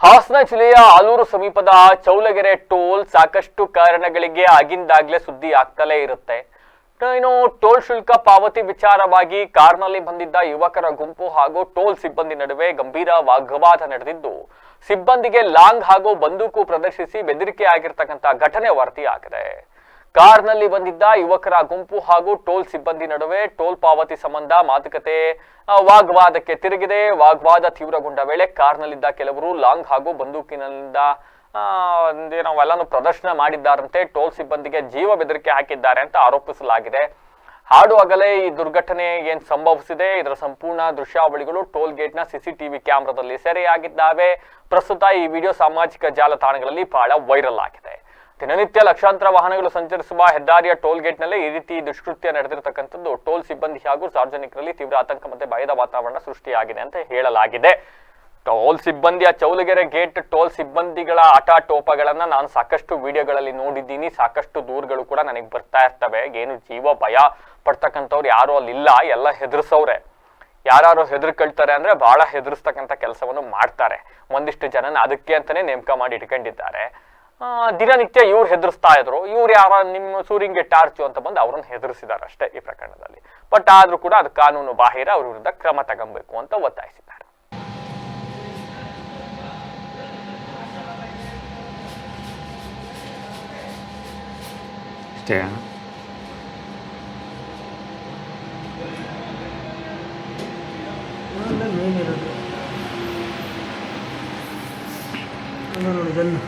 ಹಾಸನ ಜಿಲ್ಲೆಯ ಆಲೂರು ಸಮೀಪದ ಚೌಲಗೆರೆ ಟೋಲ್ ಸಾಕಷ್ಟು ಕಾರಣಗಳಿಗೆ ಆಗಿಂದಾಗ್ಲೇ ಸುದ್ದಿ ಆಗ್ತಲೇ ಇರುತ್ತೆ. ಇನ್ನು ಟೋಲ್ ಶುಲ್ಕ ಪಾವತಿ ವಿಚಾರವಾಗಿ ಕಾರ್ನಲ್ಲಿ ಬಂದಿದ್ದ ಯುವಕರ ಗುಂಪು ಹಾಗೂ ಟೋಲ್ ಸಿಬ್ಬಂದಿ ನಡುವೆ ಗಂಭೀರ ವಾಗ್ವಾದ ನಡೆದಿದ್ದು, ಸಿಬ್ಬಂದಿಗೆ ಲಾಂಗ್ ಹಾಗೂ ಬಂದೂಕು ಪ್ರದರ್ಶಿಸಿ ಬೆದರಿಕೆ ಆಗಿರ್ತಕ್ಕಂಥ ಘಟನೆ ವರದಿಯಾಗಿದೆ. ಕಾರ್ನಲ್ಲಿ ಬಂದಿದ್ದ ಯುವಕರ ಗುಂಪು ಹಾಗೂ ಟೋಲ್ ಸಿಬ್ಬಂದಿ ನಡುವೆ ಟೋಲ್ ಪಾವತಿ ಸಂಬಂಧ ಮಾತುಕತೆ ವಾಗ್ವಾದಕ್ಕೆ ತಿರುಗಿದೆ. ವಾಗ್ವಾದ ತೀವ್ರಗೊಂಡ ವೇಳೆ ಕಾರ್ನಲ್ಲಿದ್ದ ಕೆಲವರು ಲಾಂಗ್ ಹಾಗೂ ಬಂದೂಕಿನಿಂದ ನಾವೆಲ್ಲಾನು ಪ್ರದರ್ಶನ ಮಾಡಿದ್ದಾರಂತೆ. ಟೋಲ್ ಸಿಬ್ಬಂದಿಗೆ ಜೀವ ಬೆದರಿಕೆ ಹಾಕಿದ್ದಾರೆ ಅಂತ ಆರೋಪಿಸಲಾಗಿದೆ. ಹಾಡು ಹಗಲೇ ಈ ದುರ್ಘಟನೆ ಏನ್ ಸಂಭವಿಸಿದೆ, ಇದರ ಸಂಪೂರ್ಣ ದೃಶ್ಯಾವಳಿಗಳು ಟೋಲ್ ಗೇಟ್ನ ಸಿಸಿಟಿವಿ ಕ್ಯಾಮೆರಾದಲ್ಲಿ ಸೆರೆಯಾಗಿದ್ದಾವೆ. ಪ್ರಸ್ತುತ ಈ ವಿಡಿಯೋ ಸಾಮಾಜಿಕ ಜಾಲತಾಣಗಳಲ್ಲಿ ಬಹಳ ವೈರಲ್ ಆಗಿದೆ. ದಿನನಿತ್ಯ ಲಕ್ಷಾಂತರ ವಾಹನಗಳು ಸಂಚರಿಸುವ ಹೆದ್ದಾರಿಯ ಟೋಲ್ ಗೇಟ್ನಲ್ಲೇ ಈ ರೀತಿ ದುಷ್ಕೃತ್ಯ ನಡೆದಿರತಕ್ಕಂಥದ್ದು ಟೋಲ್ ಸಿಬ್ಬಂದಿ ಹಾಗೂ ಸಾರ್ವಜನಿಕರಲ್ಲಿ ತೀವ್ರ ಆತಂಕ ಮತ್ತೆ ಭಯದ ವಾತಾವರಣ ಸೃಷ್ಟಿಯಾಗಿದೆ ಅಂತ ಹೇಳಲಾಗಿದೆ. ಟೋಲ್ ಸಿಬ್ಬಂದಿಯ ಚೌಲಗೆರೆ ಗೇಟ್ ಟೋಲ್ ಸಿಬ್ಬಂದಿಗಳ ಆಟಾಟೋಪಗಳನ್ನ ನಾನು ಸಾಕಷ್ಟು ವಿಡಿಯೋಗಳಲ್ಲಿ ನೋಡಿದ್ದೀನಿ. ಸಾಕಷ್ಟು ದೂರುಗಳು ಕೂಡ ನನಗೆ ಬರ್ತಾ ಇರ್ತವೆ. ಏನು ಜೀವ ಭಯ ಪಡ್ತಕ್ಕಂಥವ್ರು ಯಾರು ಅಲ್ಲಿಲ್ಲ, ಎಲ್ಲ ಹೆದರ್ಸವ್ರೆ. ಯಾರು ಹೆದರ್ಕೊಳ್ತಾರೆ ಅಂದ್ರೆ ಬಹಳ ಹೆದರ್ಸ್ತಕ್ಕಂಥ ಕೆಲಸವನ್ನು ಮಾಡ್ತಾರೆ. ಒಂದಿಷ್ಟು ಜನನ ಅದಕ್ಕೆ ಅಂತಾನೆ ನೇಮಕ ಮಾಡಿ ಇಟ್ಕೊಂಡಿದ್ದಾರೆ. ದಿನನಿತ್ಯ ಇವ್ರು ಹೆದರ್ಸ್ತಾ ಇದ್ರು. ಇವ್ರು ಯಾರ ನಿಮ್ಮ ಸೂರಿಂಗ್ಗೆ ಟಾರ್ಚು ಅಂತ ಬಂದು ಅವ್ರನ್ನ ಹೆದರ್ಸಿದ್ದಾರೆ ಅಷ್ಟೇ ಈ ಪ್ರಕರಣದಲ್ಲಿ. ಬಟ್ ಆದ್ರೂ ಕೂಡ ಅದು ಕಾನೂನು ಬಾಹಿರ, ಅವ್ರ ವಿರುದ್ಧ ಕ್ರಮ ತಗೊಬೇಕು ಅಂತ ಒತ್ತಾಯಿಸಿದ್ದಾರೆ. ಅಷ್ಟೇ ನೋಡಿ ಗನ್ನು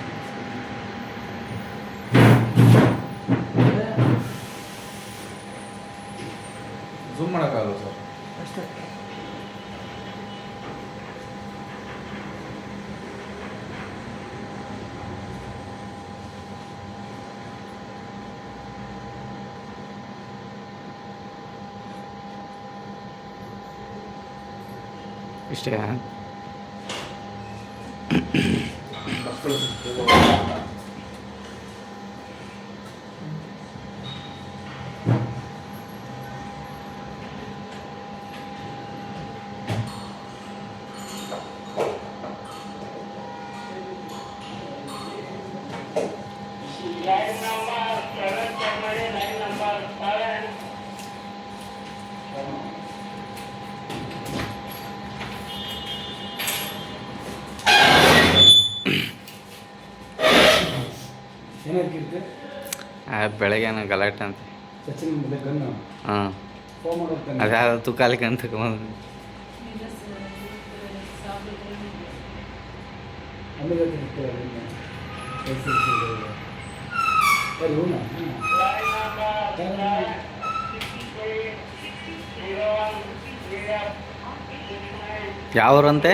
ಝೂಮ್ ಮಾಡೋಕ್ಕಾಗಲ್ಲ ಸರ್ ಅಷ್ಟೇ. ಇಷ್ಟೇ ಏನಾಗಿರುತ್ತೆ ಬೆಳಗ್ಗೆನ ಗಲಾಟೆ ಅಂತ. ಸಚಿನ್ ಗನ್ನು ಹಾಂ, ಫೋನ್ ಮಾಡೋದು ಅದ್ಯಾವುದು ತುಕಾಲಿಕೆ ಅಂತ ತಗೊಂಡು ಯಾವ್ರಂತೆ